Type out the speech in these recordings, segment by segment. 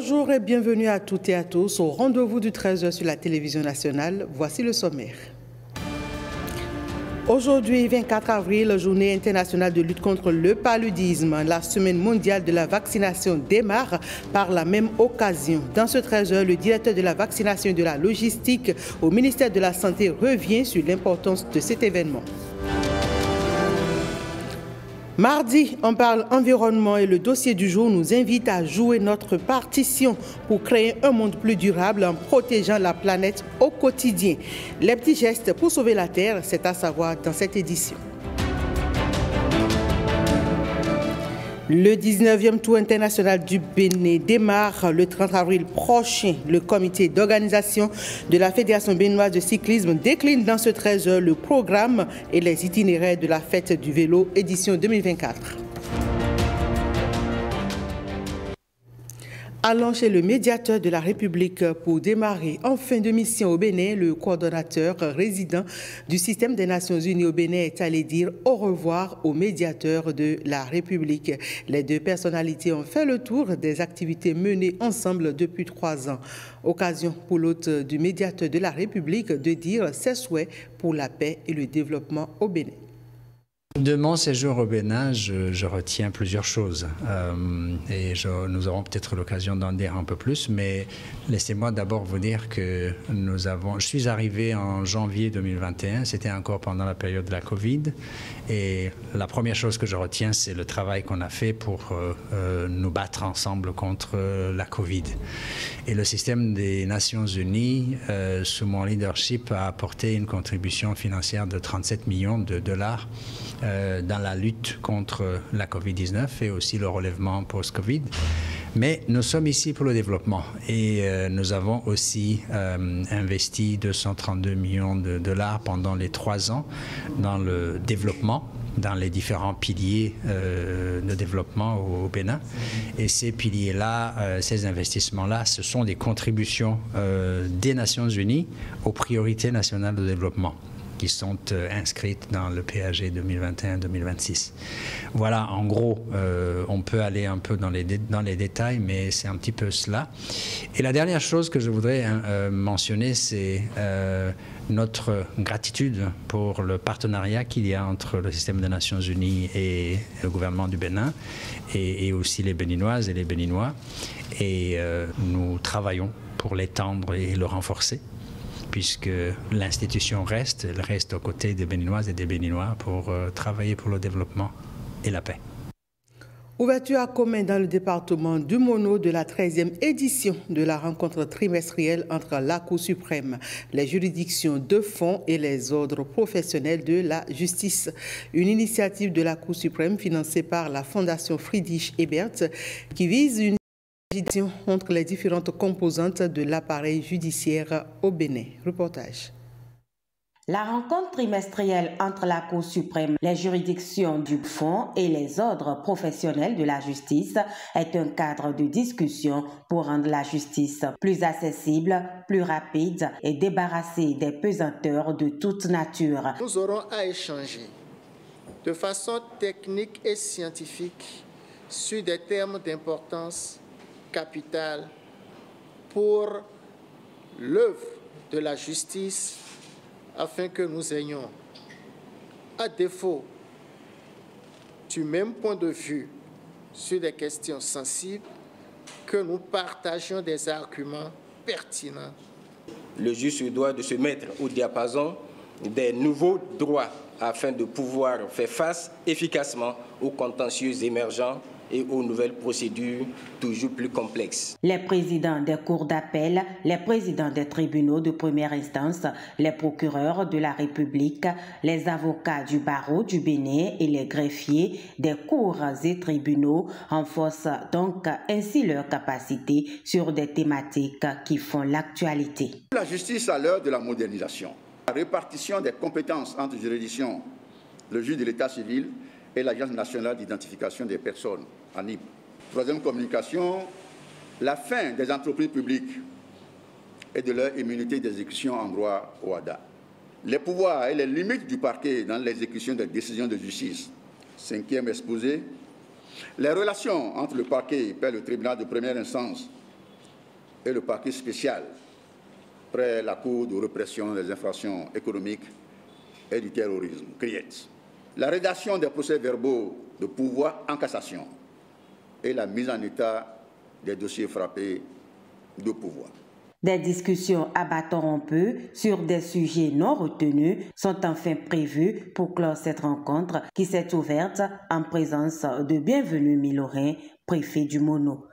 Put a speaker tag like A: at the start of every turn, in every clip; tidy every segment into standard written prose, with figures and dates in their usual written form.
A: Bonjour et bienvenue à toutes et à tous au rendez-vous du 13h sur la télévision nationale. Voici le sommaire. Aujourd'hui, 24 avril, journée internationale de lutte contre le paludisme. La semaine mondiale de la vaccination démarre par la même occasion. Dans ce 13h, le directeur de la vaccination et de la logistique au ministère de la Santé revient sur l'importance de cet événement. Mardi, on parle environnement et le dossier du jour nous invite à jouer notre partition pour créer un monde plus durable en protégeant la planète au quotidien. Les petits gestes pour sauver la Terre, c'est à savoir dans cette édition. Le 19e Tour international du Bénin démarre le 30 avril prochain. Le comité d'organisation de la Fédération béninoise de cyclisme décline dans ce 13h le programme et les itinéraires de la fête du vélo édition 2024. Allons chez le médiateur de la République pour démarrer en fin de mission au Bénin. Le coordonnateur résident du système des Nations Unies au Bénin est allé dire au revoir au médiateur de la République. Les deux personnalités ont fait le tour des activités menées ensemble depuis 3 ans. Occasion pour l'hôte du médiateur de la République de dire ses souhaits pour la paix et le développement au Bénin.
B: De mon séjour au Bénin, je retiens plusieurs choses et nous aurons peut-être l'occasion d'en dire un peu plus, mais laissez-moi d'abord vous dire que je suis arrivé en janvier 2021, c'était encore pendant la période de la Covid, et la première chose que je retiens, c'est le travail qu'on a fait pour nous battre ensemble contre la Covid. Et le système des Nations Unies, sous mon leadership, a apporté une contribution financière de 37 millions de dollars dans la lutte contre la COVID-19 et aussi le relèvement post-Covid. Mais nous sommes ici pour le développement et nous avons aussi investi 232 millions de dollars pendant les 3 ans dans le développement, dans les différents piliers de développement au Bénin. Et ces piliers-là, ces investissements-là, ce sont des contributions des Nations Unies aux priorités nationales de développement qui sont inscrites dans le PAG 2021-2026. Voilà, en gros, on peut aller un peu dans les détails, mais c'est un petit peu cela. Et la dernière chose que je voudrais mentionner, c'est notre gratitude pour le partenariat qu'il y a entre le système des Nations Unies et le gouvernement du Bénin, et aussi les Béninoises et les Béninois. Et nous travaillons pour l'étendre et le renforcer, puisque l'institution reste aux côtés des Béninoises et des Béninois pour travailler pour le développement et la paix.
A: Ouverture à commun dans le département du Mono de la 13e édition de la rencontre trimestrielle entre la Cour suprême, les juridictions de fond et les ordres professionnels de la justice. Une initiative de la Cour suprême financée par la Fondation Friedrich Ebert qui vise une entre les différentes composantes de l'appareil judiciaire au Bénin. Reportage.
C: La rencontre trimestrielle entre la Cour suprême, les juridictions du fond et les ordres professionnels de la justice est un cadre de discussion pour rendre la justice plus accessible, plus rapide et débarrasser des pesanteurs de toute nature.
D: Nous aurons à échanger de façon technique et scientifique sur des termes d'importance capitale pour l'œuvre de la justice afin que nous ayons, à défaut du même point de vue sur des questions sensibles, que nous partagions des arguments pertinents.
E: Le juge se doit de se mettre au diapason des nouveaux droits afin de pouvoir faire face efficacement aux contentieux émergents et aux nouvelles procédures toujours plus complexes.
C: Les présidents des cours d'appel, les présidents des tribunaux de première instance, les procureurs de la République, les avocats du barreau du Bénin et les greffiers des cours et tribunaux renforcent donc ainsi leur capacité sur des thématiques qui font l'actualité.
F: La justice à l'heure de la modernisation, la répartition des compétences entre juridictions, le juge de l'état civil et l'Agence nationale d'identification des personnes, ANIP. Troisième communication, la fin des entreprises publiques et de leur immunité d'exécution en droit au OHADA. Les pouvoirs et les limites du parquet dans l'exécution des décisions de justice. Cinquième exposé, les relations entre le parquet et le tribunal de première instance et le parquet spécial près la Cour de répression des infractions économiques et du terrorisme, CRIET. La rédaction des procès-verbaux de pourvoi en cassation et la mise en état des dossiers frappés de pourvoi.
C: Des discussions à bâton rompu sur des sujets non retenus sont enfin prévues pour clore cette rencontre qui s'est ouverte en présence de Bienvenu Milorin, préfet du Mono.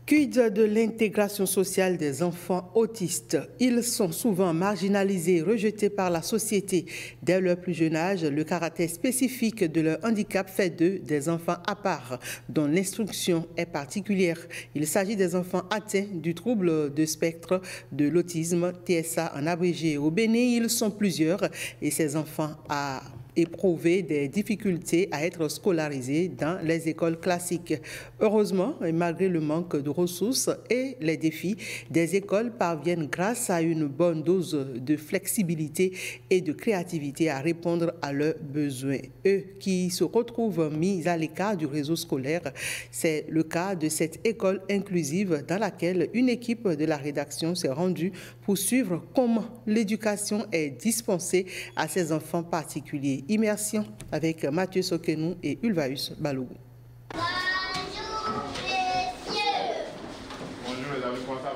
A: Quid de l'intégration sociale des enfants autistes? Ils sont souvent marginalisés, rejetés par la société. Dès leur plus jeune âge, le caractère spécifique de leur handicap fait d'eux des enfants à part, dont l'instruction est particulière. Il s'agit des enfants atteints du trouble de spectre de l'autisme, TSA en abrégé. Au Bénin, ils sont plusieurs et ces enfants à éprouver des difficultés à être scolarisés dans les écoles classiques. Heureusement, et malgré le manque de ressources et les défis, des écoles parviennent grâce à une bonne dose de flexibilité et de créativité à répondre à leurs besoins. Eux qui se retrouvent mis à l'écart du réseau scolaire, c'est le cas de cette école inclusive dans laquelle une équipe de la rédaction s'est rendue pour suivre comment l'éducation est dispensée à ces enfants particuliers. Immersion avec Mathieu Sokenou et Ulvaeus Balougou.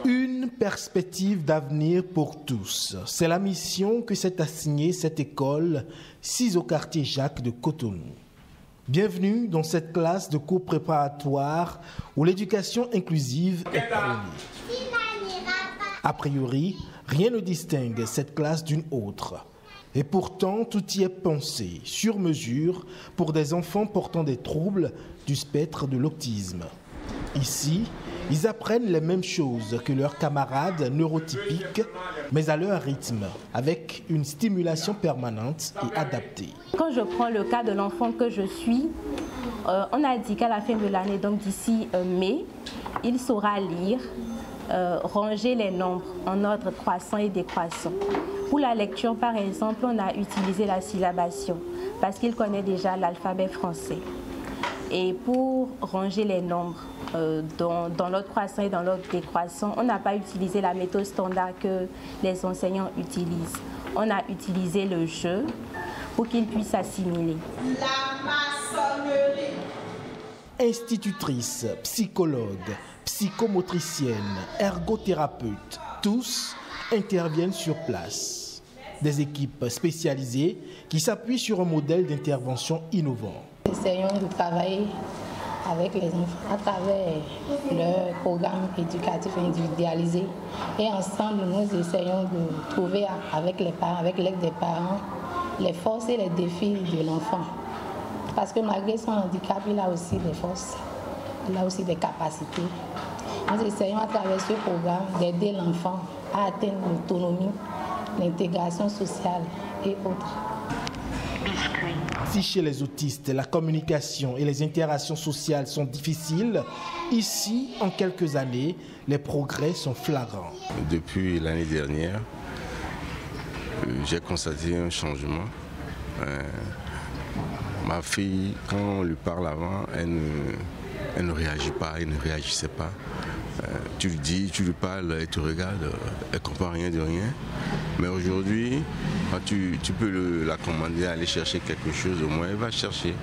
G: Une perspective d'avenir pour tous. C'est la mission que s'est assignée cette école, 6 au quartier Jacques de Cotonou. Bienvenue dans cette classe de cours préparatoire où l'éducation inclusive est prônée. A priori, rien ne distingue cette classe d'une autre. Et pourtant, tout y est pensé, sur mesure, pour des enfants portant des troubles du spectre de l'autisme. Ici, ils apprennent les mêmes choses que leurs camarades neurotypiques, mais à leur rythme, avec une stimulation permanente et adaptée.
H: Quand je prends le cas de l'enfant que je suis, on a dit qu'à la fin de l'année, donc d'ici mai, il saura lire, ranger les nombres en ordre croissant et décroissant. Pour la lecture, par exemple, on a utilisé la syllabation parce qu'il connaît déjà l'alphabet français. Et pour ranger les nombres dans l'ordre croissant et dans l'ordre décroissant, on n'a pas utilisé la méthode standard que les enseignants utilisent. On a utilisé le jeu pour qu'ils puissent assimiler.
I: La maçonnerie.
G: Institutrice, psychologue, psychomotricienne, ergothérapeute, tous interviennent sur place. Des équipes spécialisées qui s'appuient sur un modèle d'intervention innovant.
J: Nous essayons de travailler avec les enfants à travers leur programme éducatif individualisé et ensemble nous essayons de trouver avec les parents, avec l'aide des parents, les forces et les défis de l'enfant. Parce que malgré son handicap, il a aussi des forces, il a aussi des capacités. Nous essayons à travers ce programme d'aider l'enfant à atteindre l'autonomie, l'intégration sociale et autres.
G: Si chez les autistes, la communication et les interactions sociales sont difficiles, ici, en quelques années, les progrès sont flagrants.
K: Depuis l'année dernière, j'ai constaté un changement. Ma fille, quand on lui parle avant, elle ne réagit pas, elle ne réagissait pas. Tu lui dis, tu lui parles, elle te regarde, elle ne comprend rien de rien. Mais aujourd'hui, quand tu peux la commander, aller chercher quelque chose, au moins elle va chercher.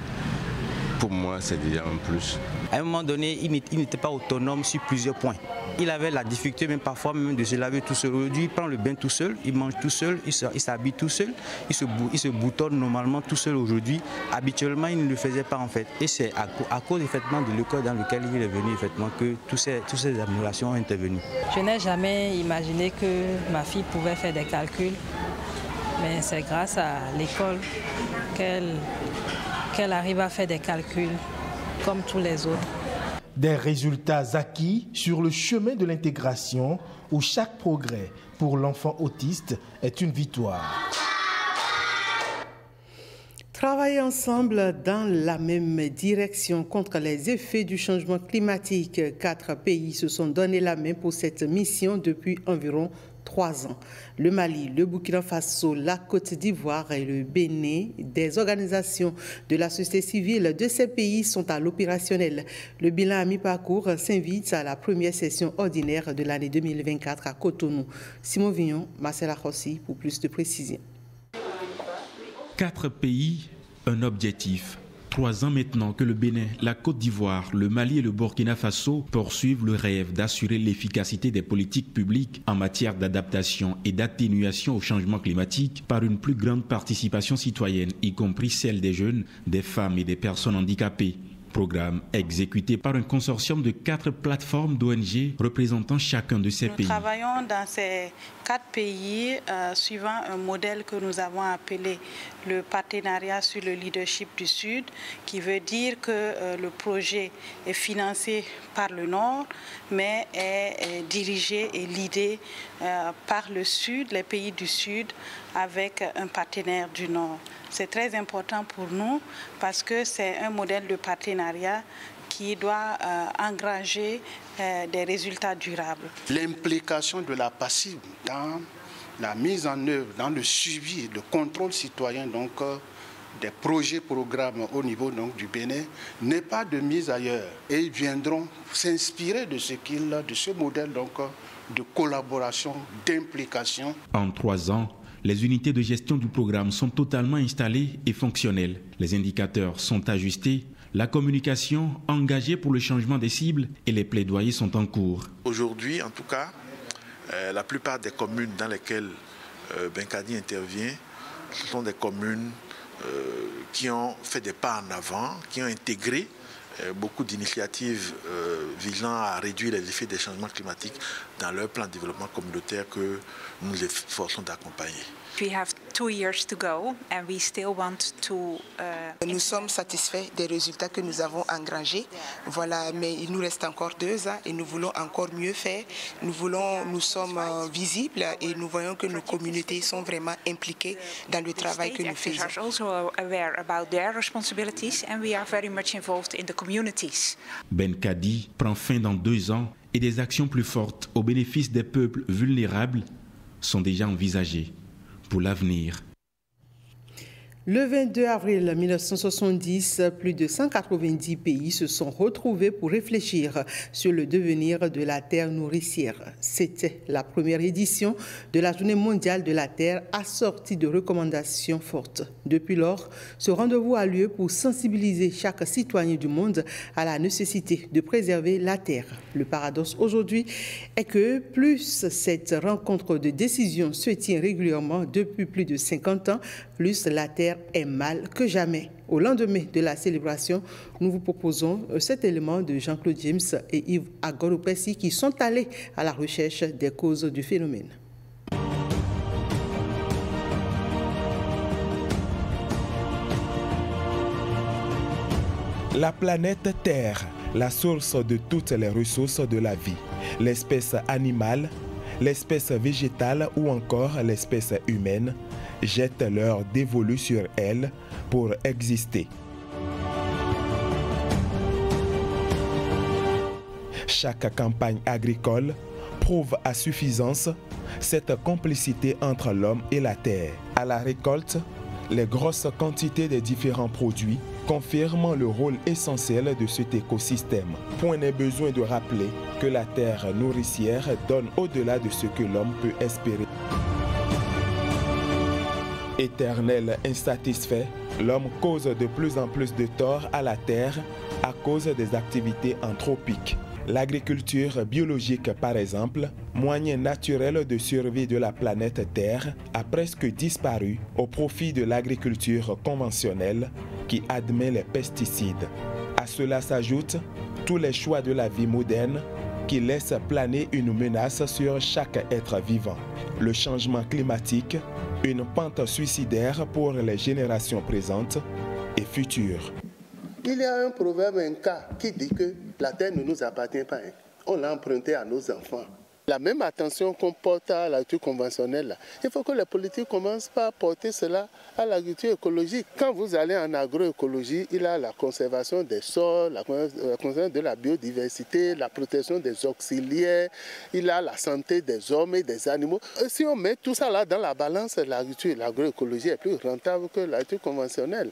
K: Pour moi, c'est déjà un plus.
L: À un moment donné, il n'était pas autonome sur plusieurs points. Il avait la difficulté même parfois même de se laver tout seul. Aujourd'hui, il prend le bain tout seul, il mange tout seul, il s'habille tout seul, il se boutonne normalement tout seul aujourd'hui. Habituellement, il ne le faisait pas en fait. Et c'est à cause effectivement de l'école dans laquelle il est venu effectivement que toutes ces améliorations ont intervenu.
M: Je n'ai jamais imaginé que ma fille pouvait faire des calculs, mais c'est grâce à l'école qu'elle arrive à faire des calculs comme tous les autres.
G: Des résultats acquis sur le chemin de l'intégration où chaque progrès pour l'enfant autiste est une victoire.
A: Travailler ensemble dans la même direction contre les effets du changement climatique. 4 pays se sont donné la main pour cette mission depuis environ 3 ans. Le Mali, le Burkina Faso, la Côte d'Ivoire et le Bénin, des organisations de la société civile de ces pays sont à l'opérationnel. Le bilan à mi-parcours s'invite à la première session ordinaire de l'année 2024 à Cotonou. Simon Vignon, Marcela Rossi pour plus de précisions.
N: 4 pays, un objectif. 3 ans maintenant que le Bénin, la Côte d'Ivoire, le Mali et le Burkina Faso poursuivent le rêve d'assurer l'efficacité des politiques publiques en matière d'adaptation et d'atténuation au changement climatique par une plus grande participation citoyenne, y compris celle des jeunes, des femmes et des personnes handicapées. Programme exécuté par un consortium de 4 plateformes d'ONG représentant chacun de ces pays.
O: Nous travaillons dans ces 4 pays suivant un modèle que nous avons appelé le partenariat sur le leadership du Sud, qui veut dire que le projet est financé par le Nord, mais est dirigé et leadé par le Sud, les pays du Sud, avec un partenaire du Nord. C'est très important pour nous parce que c'est un modèle de partenariat qui doit engranger des résultats durables.
P: L'implication de la passive dans la mise en œuvre, dans le suivi, le contrôle citoyen des projets, programmes au niveau du Bénin n'est pas de mise ailleurs. Et ils viendront s'inspirer de ce modèle de collaboration, d'implication.
N: En 3 ans, les unités de gestion du programme sont totalement installées et fonctionnelles. Les indicateurs sont ajustés, la communication engagée pour le changement des cibles et les plaidoyers sont en cours.
Q: Aujourd'hui, en tout cas, la plupart des communes dans lesquelles Benkadi intervient, ce sont des communes qui ont fait des pas en avant, qui ont intégré beaucoup d'initiatives visant à réduire les effets des changements climatiques dans leur plan de développement communautaire que nous nous efforçons d'accompagner.
R: Nous sommes satisfaits des résultats que nous avons engrangés. Voilà, mais il nous reste encore 2 ans et nous voulons encore mieux faire. Nous sommes visibles et nous voyons que nos communautés sont vraiment impliquées dans le travail que nous faisons.
N: Benkadi prend fin dans 2 ans et des actions plus fortes au bénéfice des peuples vulnérables sont déjà envisagées pour l'avenir.
A: Le 22 avril 1970, plus de 190 pays se sont retrouvés pour réfléchir sur le devenir de la Terre nourricière. C'était la première édition de la Journée mondiale de la Terre assortie de recommandations fortes. Depuis lors, ce rendez-vous a lieu pour sensibiliser chaque citoyen du monde à la nécessité de préserver la Terre. Le paradoxe aujourd'hui est que plus cette rencontre de décision se tient régulièrement depuis plus de 50 ans, plus la Terre est mal que jamais. Au lendemain de la célébration, nous vous proposons cet élément de Jean-Claude James et Yves Agoropessi qui sont allés à la recherche des causes du phénomène.
S: La planète Terre, la source de toutes les ressources de la vie, l'espèce animale, l'espèce végétale ou encore l'espèce humaine, jettent leur dévolu sur elle pour exister. Chaque campagne agricole prouve à suffisance cette complicité entre l'homme et la terre. À la récolte, les grosses quantités des différents produits confirment le rôle essentiel de cet écosystème. Point n'est besoin de rappeler que la terre nourricière donne au-delà de ce que l'homme peut espérer. Éternel insatisfait, l'homme cause de plus en plus de tort à la terre à cause des activités anthropiques. L'agriculture biologique, par exemple, moyen naturel de survie de la planète Terre, a presque disparu au profit de l'agriculture conventionnelle qui admet les pesticides. À cela s'ajoutent tous les choix de la vie moderne qui laissent planer une menace sur chaque être vivant. Le changement climatique, une pente suicidaire pour les générations présentes et futures.
T: Il y a un proverbe inca qui dit que la terre ne nous appartient pas. On l'a emprunté à nos enfants.
P: La même attention qu'on porte à l'agriculture conventionnelle, il faut que les politiques commencent par porter cela à l'agriculture écologique. Quand vous allez en agroécologie, il y a la conservation des sols, la conservation de la biodiversité, la protection des auxiliaires, il y a la santé des hommes et des animaux. Et si on met tout ça là dans la balance, l'agroécologie est plus rentable que l'agriculture conventionnelle.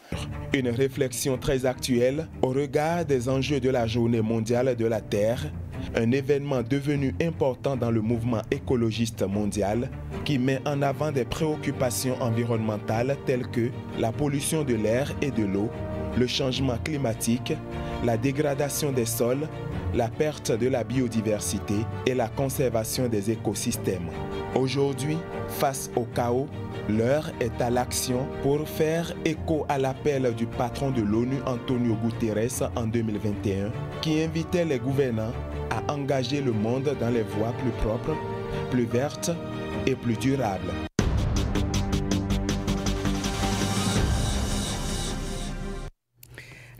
S: Une réflexion très actuelle au regard des enjeux de la Journée mondiale de la Terre, un événement devenu important dans le mouvement écologiste mondial qui met en avant des préoccupations environnementales telles que la pollution de l'air et de l'eau, le changement climatique, la dégradation des sols, la perte de la biodiversité et la conservation des écosystèmes. Aujourd'hui, face au chaos, l'heure est à l'action pour faire écho à l'appel du patron de l'ONU Antonio Guterres en 2021 qui invitait les gouvernants à engager le monde dans les voies plus propres, plus vertes et plus durables.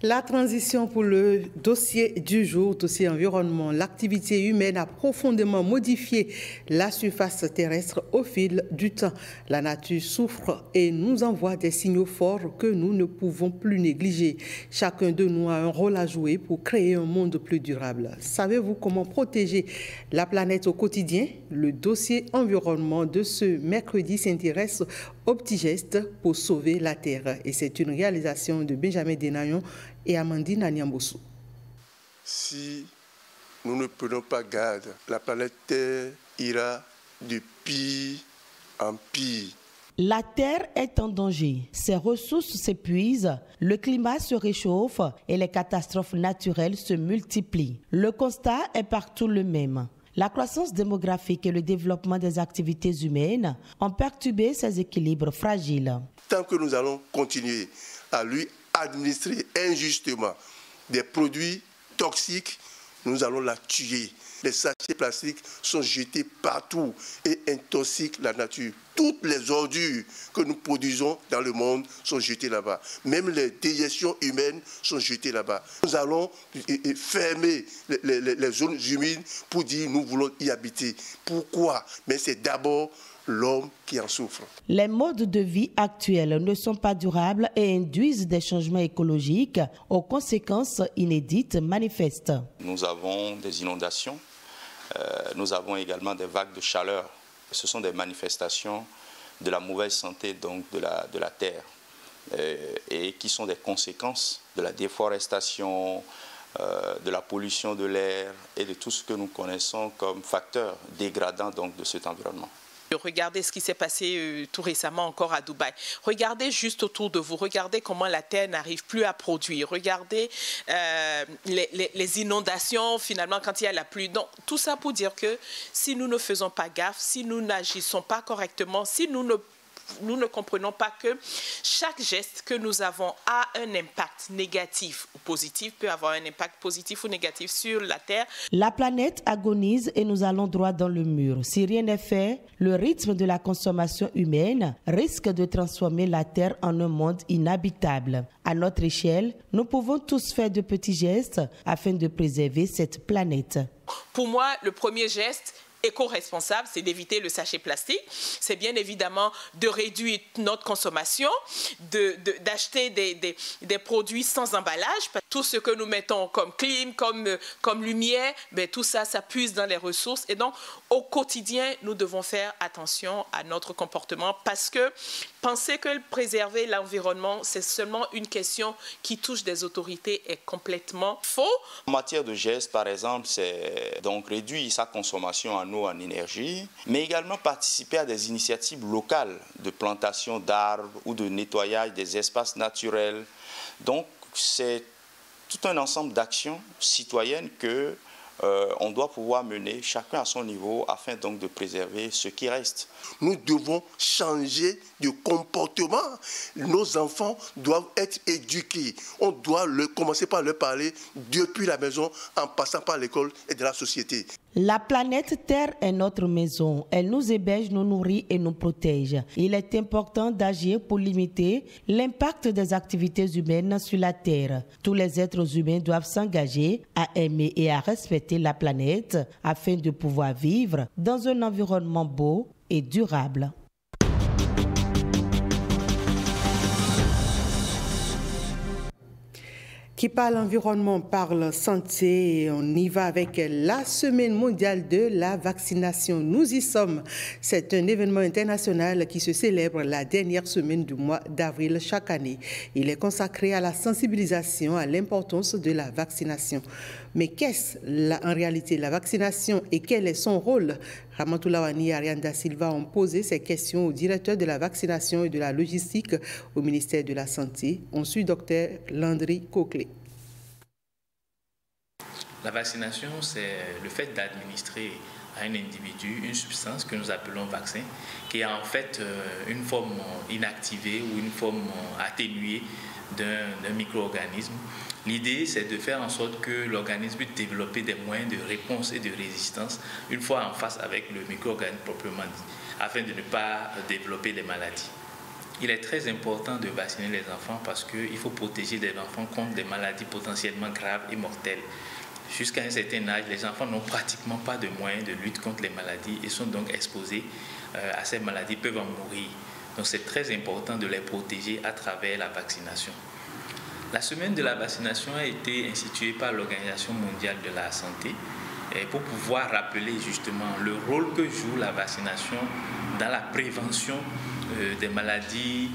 A: La transition pour le dossier du jour, dossier environnement. L'activité humaine a profondément modifié la surface terrestre au fil du temps. La nature souffre et nous envoie des signaux forts que nous ne pouvons plus négliger. Chacun de nous a un rôle à jouer pour créer un monde plus durable. Savez-vous comment protéger la planète au quotidien? Le dossier environnement de ce mercredi s'intéresse aux petits gestes pour sauver la Terre. Et c'est une réalisation de Benjamin Denayon et Amandine Anyambosu.
T: Si nous ne prenons pas garde, la planète Terre ira de pire en pire.
U: La Terre est en danger. Ses ressources s'épuisent, le climat se réchauffe et les catastrophes naturelles se multiplient. Le constat est partout le même. La croissance démographique et le développement des activités humaines ont perturbé ces équilibres fragiles.
T: Tant que nous allons continuer à lui administrer injustement des produits toxiques, nous allons la tuer. Les sachets plastiques sont jetés partout et intoxiquent la nature. Toutes les ordures que nous produisons dans le monde sont jetées là-bas. Même les déjections humaines sont jetées là-bas. Nous allons fermer les zones humides pour dire nous voulons y habiter. Pourquoi? Mais c'est d'abord l'homme qui en souffre.
U: Les modes de vie actuels ne sont pas durables et induisent des changements écologiques aux conséquences inédites manifestes.
V: Nous avons des inondations, nous avons également des vagues de chaleur. Ce sont des manifestations de la mauvaise santé donc, de la terre et qui sont des conséquences de la déforestation, de la pollution de l'air et de tout ce que nous connaissons comme facteurs dégradants donc, de cet environnement.
W: Regardez ce qui s'est passé tout récemment encore à Dubaï. Regardez juste autour de vous. Regardez comment la terre n'arrive plus à produire. Regardez les inondations finalement quand il y a la pluie. Donc tout ça pour dire que si nous ne faisons pas gaffe, si nous n'agissons pas correctement, si nous ne comprenons pas que chaque geste que nous avons a un impact négatif ou positif, peut avoir un impact positif ou négatif sur la Terre.
U: La planète agonise et nous allons droit dans le mur. Si rien n'est fait, le rythme de la consommation humaine risque de transformer la Terre en un monde inhabitable. À notre échelle, nous pouvons tous faire de petits gestes afin de préserver cette planète.
W: Pour moi, le premier geste éco-responsable, c'est d'éviter le sachet plastique. C'est bien évidemment de réduire notre consommation, d'acheter des produits sans emballage. Tout ce que nous mettons comme clim, comme lumière, tout ça, ça puise dans les ressources. Et donc, au quotidien, nous devons faire attention à notre comportement parce que penser que préserver l'environnement, c'est seulement une question qui touche des autorités est complètement faux.
V: En matière de gestes, par exemple, c'est donc réduire sa consommation en eau, en énergie, mais également participer à des initiatives locales de plantation d'arbres ou de nettoyage des espaces naturels. Donc, c'est tout un ensemble d'actions citoyennes que on doit pouvoir mener chacun à son niveau afin donc de préserver ce qui reste.
T: Nous devons changer de comportement. Nos enfants doivent être éduqués. On doit commencer par leur parler depuis la maison en passant par l'école et de la société.
U: La planète Terre est notre maison. Elle nous héberge, nous nourrit et nous protège. Il est important d'agir pour limiter l'impact des activités humaines sur la Terre. Tous les êtres humains doivent s'engager à aimer et à respecter la planète afin de pouvoir vivre dans un environnement beau et durable.
A: Qui parle environnement parle santé et on y va avec la semaine mondiale de la vaccination. Nous y sommes. C'est un événement international qui se célèbre la dernière semaine du mois d'avril chaque année. Il est consacré à la sensibilisation à l'importance de la vaccination. Mais qu'est-ce en réalité la vaccination et quel est son rôle? Ramatoul Lawani et Ariane Da Silva ont posé ces questions au directeur de la vaccination et de la logistique au ministère de la Santé. On suit Dr Landry Coquelet.
B: La vaccination, c'est le fait d'administrer à un individu une substance que nous appelons vaccin, qui est en fait une forme inactivée ou une forme atténuée d'un micro-organisme. L'idée, c'est de faire en sorte que l'organisme puisse développer des moyens de réponse et de résistance une fois en face avec le micro-organisme proprement dit, afin de ne pas développer des maladies. Il est très important de vacciner les enfants parce qu'il faut protéger les enfants contre des maladies potentiellement graves et mortelles. Jusqu'à un certain âge, les enfants n'ont pratiquement pas de moyens de lutte contre les maladies et sont donc exposés à ces maladies, peuvent en mourir. Donc c'est très important de les protéger à travers la vaccination. La semaine de la vaccination a été instituée par l'Organisation mondiale de la santé pour pouvoir rappeler justement le rôle que joue la vaccination dans la prévention des maladies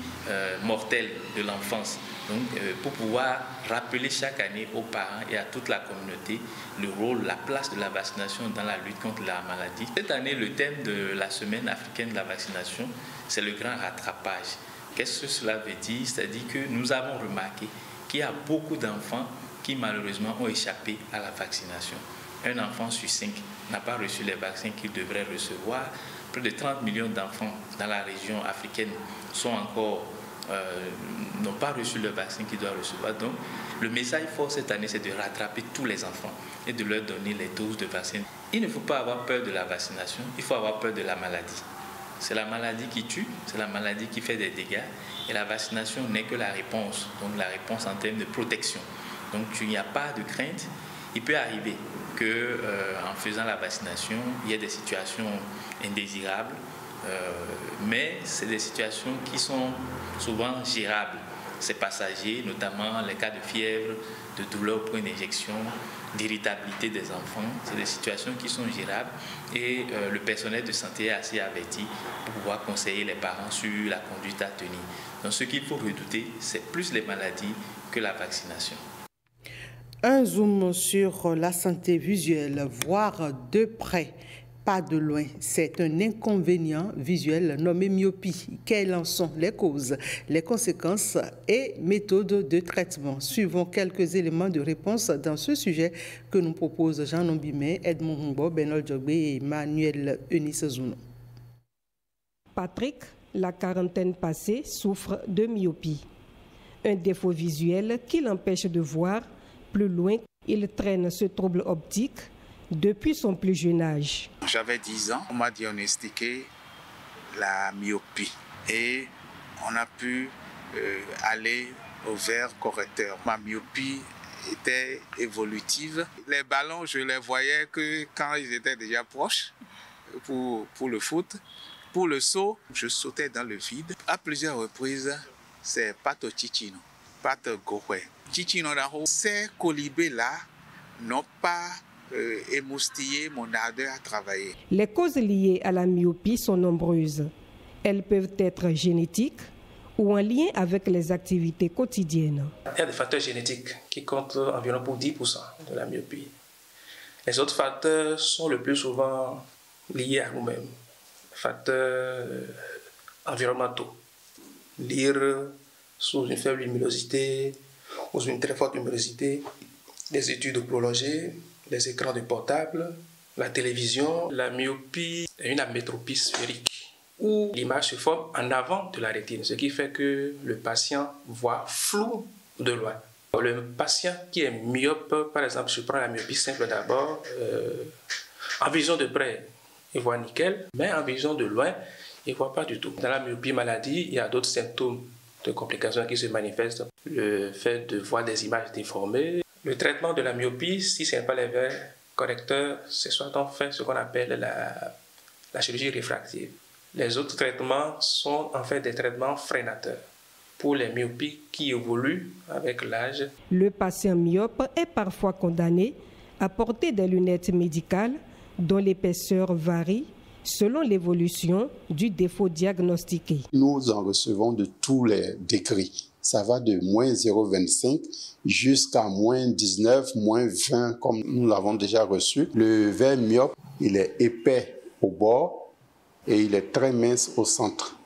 B: mortelles de l'enfance. Donc, pour pouvoir rappeler chaque année aux parents et à toute la communauté le rôle, la place de la vaccination dans la lutte contre la maladie. Cette année, le thème de la semaine africaine de la vaccination, c'est le grand rattrapage. Qu'est-ce que cela veut dire? C'est-à-dire que nous avons remarqué qu'il y a beaucoup d'enfants qui malheureusement ont échappé à la vaccination. Un enfant sur 5 n'a pas reçu les vaccins qu'il devrait recevoir. Plus de 30 millions d'enfants dans la région africaine n'ont pas reçu le vaccin qu'ils doivent recevoir. Donc, le message fort cette année, c'est de rattraper tous les enfants et de leur donner les doses de vaccin. Il ne faut pas avoir peur de la vaccination, il faut avoir peur de la maladie. C'est la maladie qui tue, c'est la maladie qui fait des dégâts et la vaccination n'est que la réponse, donc la réponse en termes de protection. Donc, il n'y a pas de crainte. Il peut arriver qu'en faisant la vaccination, il y ait des situations indésirables, mais c'est des situations qui sont souvent gérables. C'est passager, notamment les cas de fièvre, de douleur au point d'injection, d'irritabilité des enfants. C'est des situations qui sont gérables et le personnel de santé est assez averti pour pouvoir conseiller les parents sur la conduite à tenir. Donc ce qu'il faut redouter, c'est plus les maladies que la vaccination.
A: Un zoom sur la santé visuelle, voir de près, pas de loin. C'est un inconvénient visuel nommé myopie. Quelles en sont les causes, les conséquences et méthodes de traitement? Suivons quelques éléments de réponse dans ce sujet que nous proposent Jean Nombimé, Edmond Humbo, Benol Djogbe et Emmanuel Eunice Zouno.
D: Patrick, la quarantaine passée, souffre de myopie. Un défaut visuel qui l'empêche de voir plus loin. Il traîne ce trouble optique depuis son plus jeune âge.
E: J'avais 10 ans, on m'a diagnostiqué la myopie et on a pu aller au verre correcteur. Ma myopie était évolutive. Les ballons, je les voyais que quand ils étaient déjà proches pour le foot. Pour le saut, je sautais dans le vide. À plusieurs reprises, c'est Pato Chichino, Pato Gohwe. Chichino Raho, ces colibés-là n'ont pas émoustillé mon ardeur à travailler.
D: Les causes liées à la myopie sont nombreuses. Elles peuvent être génétiques ou en lien avec les activités quotidiennes.
X: Il y a des facteurs génétiques qui comptent environ pour 10% de la myopie. Les autres facteurs sont le plus souvent liés à nous-mêmes. Facteurs environnementaux. Lire sous une faible luminosité ou sous une très forte luminosité, les études prolongées, les écrans de portable, la télévision. La myopie est une amétropie sphérique où l'image se forme en avant de la rétine, ce qui fait que le patient voit flou de loin. Le patient qui est myope, par exemple, je prends la myopie simple d'abord, En vision de près, ils voient nickel, mais en vision de loin, ils ne voient pas du tout. Dans la myopie maladie, il y a d'autres symptômes de complications qui se manifestent. Le fait de voir des images déformées. Le traitement de la myopie, si ce n'est pas les verres correcteurs, c'est soit on fait ce qu'on appelle la chirurgie réfractive. Les autres traitements sont en fait des traitements freinateurs pour les myopies qui évoluent avec l'âge.
D: Le patient myope est parfois condamné à porter des lunettes médicales dont l'épaisseur varie selon l'évolution du défaut diagnostiqué.
C: Nous en recevons de tous les degrés. Ça va de moins 0,25 jusqu'à moins 19, moins 20, comme nous l'avons déjà reçu. Le verre myope, il est épais au bord et il est très mince au centre.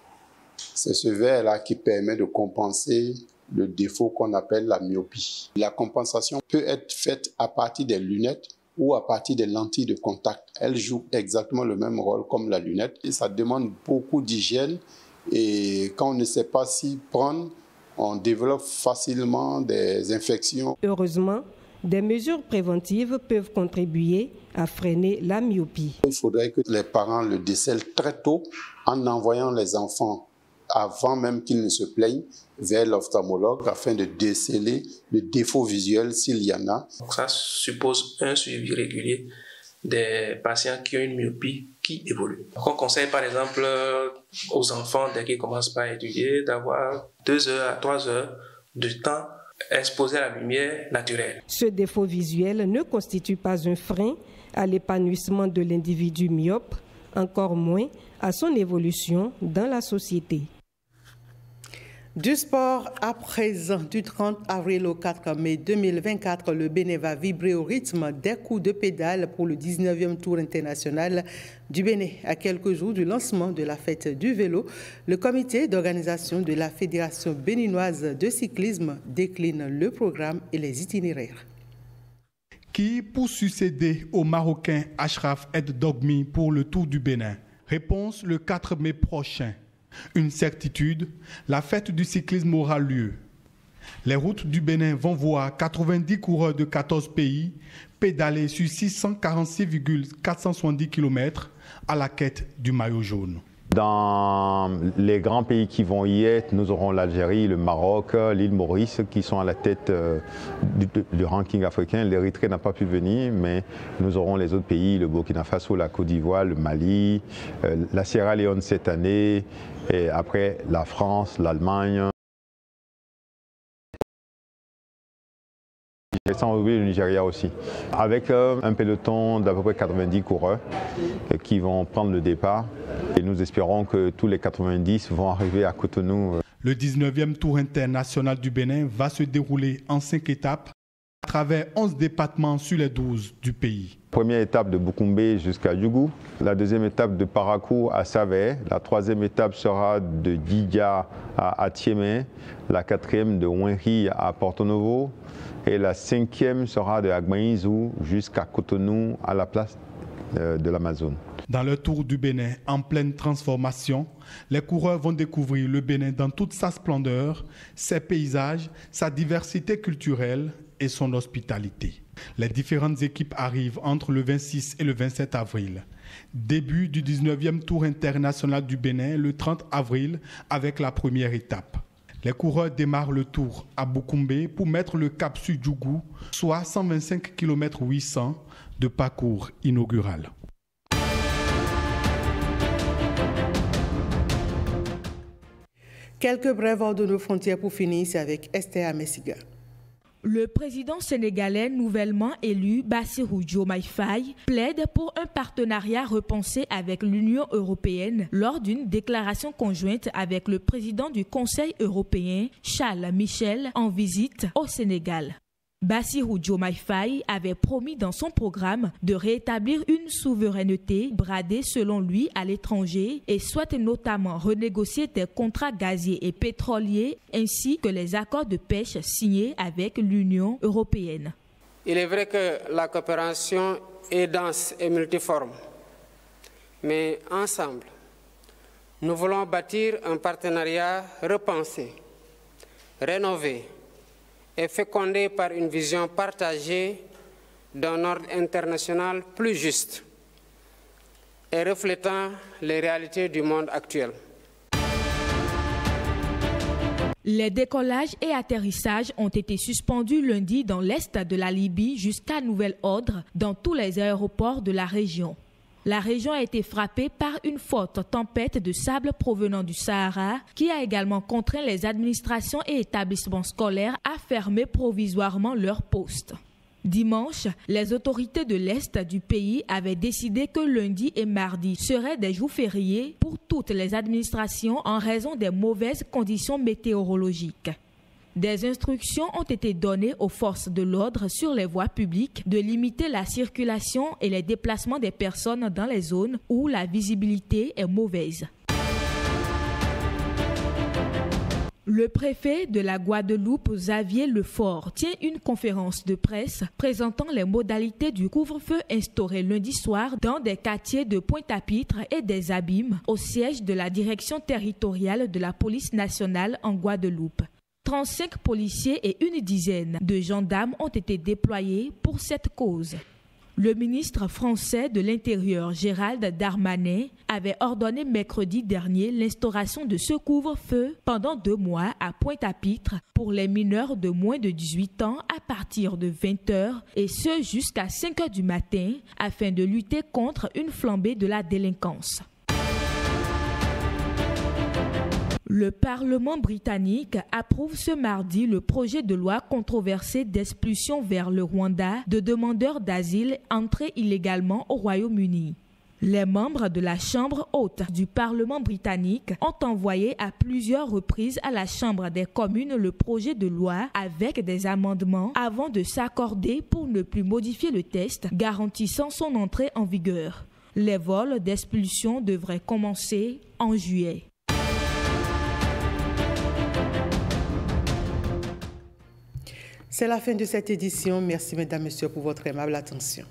C: C'est ce verre-là qui permet de compenser le défaut qu'on appelle la myopie. La compensation peut être faite à partir des lunettes ou à partir des lentilles de contact. Elle joue exactement le même rôle comme la lunette et ça demande beaucoup d'hygiène et quand on ne sait pas s'y prendre, on développe facilement des infections.
D: Heureusement, des mesures préventives peuvent contribuer à freiner la myopie.
C: Il faudrait que les parents le décèlent très tôt en envoyant les enfants avant même qu'ils ne se plaignent vers l'ophtalmologue afin de déceler le défaut visuel s'il y en a.
X: Donc ça suppose un suivi régulier des patients qui ont une myopie qui évolue. Donc on conseille par exemple aux enfants, dès qu'ils commencent pas à étudier, d'avoir 2 heures à 3 heures de temps exposé à la lumière naturelle.
D: Ce défaut visuel ne constitue pas un frein à l'épanouissement de l'individu myope, encore moins à son évolution dans la société.
A: Du sport à présent, du 30 avril au 4 mai 2024, le Bénin va vibrer au rythme des coups de pédale pour le 19e Tour international du Bénin. À quelques jours du lancement de la fête du vélo, le comité d'organisation de la Fédération béninoise de cyclisme décline le programme et les itinéraires.
G: Qui pour succéder au Marocain Achraf El Dogmi pour le Tour du Bénin? Réponse le 4 mai prochain. Une certitude, la fête du cyclisme aura lieu. Les routes du Bénin vont voir 90 coureurs de 14 pays pédaler sur 646,470 km à la quête du maillot jaune.
F: Dans les grands pays qui vont y être, nous aurons l'Algérie, le Maroc, l'île Maurice qui sont à la tête du ranking africain. L'Érythrée n'a pas pu venir, mais nous aurons les autres pays, le Burkina Faso, la Côte d'Ivoire, le Mali, la Sierra Leone cette année, et après la France, l'Allemagne. Sans oublier le Nigeria aussi, avec un peloton d'à peu près 90 coureurs qui vont prendre le départ et nous espérons que tous les 90 vont arriver à Cotonou.
G: Le 19e Tour international du Bénin va se dérouler en 5 étapes à travers 11 départements sur les 12 du pays.
F: Première étape de Boukoumbe jusqu'à Djougou, la deuxième étape de Parakou à Savé, la troisième étape sera de Didja à Tiémé, la quatrième de Wenri à Porto Novo et la cinquième sera de Agmaïzou jusqu'à Cotonou à la place de l'Amazone.
G: Dans le Tour du Bénin en pleine transformation, les coureurs vont découvrir le Bénin dans toute sa splendeur, ses paysages, sa diversité culturelle et son hospitalité. Les différentes équipes arrivent entre le 26 et le 27 avril. Début du 19e Tour international du Bénin le 30 avril avec la première étape. Les coureurs démarrent le tour à Boukoumbe pour mettre le cap sur Djougou, soit 125 km 800 de parcours inaugural.
A: Quelques brèves hors de nos frontières pour finir, c'est avec Esther Messiga.
H: Le président sénégalais nouvellement élu, Bassirou Diomaye Faye, plaide pour un partenariat repensé avec l'Union européenne lors d'une déclaration conjointe avec le président du Conseil européen, Charles Michel, en visite au Sénégal. Bassirou Diomaye Faye avait promis dans son programme de rétablir une souveraineté bradée selon lui à l'étranger et souhaite notamment renégocier des contrats gaziers et pétroliers ainsi que les accords de pêche signés avec l'Union européenne.
I: Il est vrai que la coopération est dense et multiforme, mais ensemble, nous voulons bâtir un partenariat repensé, rénové, est fécondé par une vision partagée d'un ordre international plus juste. et reflétant les réalités du monde actuel.
H: Les décollages et atterrissages ont été suspendus lundi dans l'est de la Libye jusqu'à nouvel ordre dans tous les aéroports de la région. La région a été frappée par une forte tempête de sable provenant du Sahara qui a également contraint les administrations et établissements scolaires à fermer provisoirement leurs postes. Dimanche, les autorités de l'Est du pays avaient décidé que lundi et mardi seraient des jours fériés pour toutes les administrations en raison des mauvaises conditions météorologiques. Des instructions ont été données aux forces de l'ordre sur les voies publiques de limiter la circulation et les déplacements des personnes dans les zones où la visibilité est mauvaise. Le préfet de la Guadeloupe, Xavier Lefort, tient une conférence de presse présentant les modalités du couvre-feu instauré lundi soir dans des quartiers de Pointe-à-Pitre et des Abîmes au siège de la direction territoriale de la police nationale en Guadeloupe. 35 policiers et une dizaine de gendarmes ont été déployés pour cette cause. Le ministre français de l'Intérieur, Gérald Darmanin, avait ordonné mercredi dernier l'instauration de ce couvre-feu pendant 2 mois à Pointe-à-Pitre pour les mineurs de moins de 18 ans à partir de 20h et ce jusqu'à 5h du matin afin de lutter contre une flambée de la délinquance. Le Parlement britannique approuve ce mardi le projet de loi controversé d'expulsion vers le Rwanda de demandeurs d'asile entrés illégalement au Royaume-Uni. Les membres de la Chambre haute du Parlement britannique ont envoyé à plusieurs reprises à la Chambre des communes le projet de loi avec des amendements avant de s'accorder pour ne plus modifier le texte garantissant son entrée en vigueur. Les vols d'expulsion devraient commencer en juillet.
A: C'est la fin de cette édition. Merci, mesdames et messieurs, pour votre aimable attention.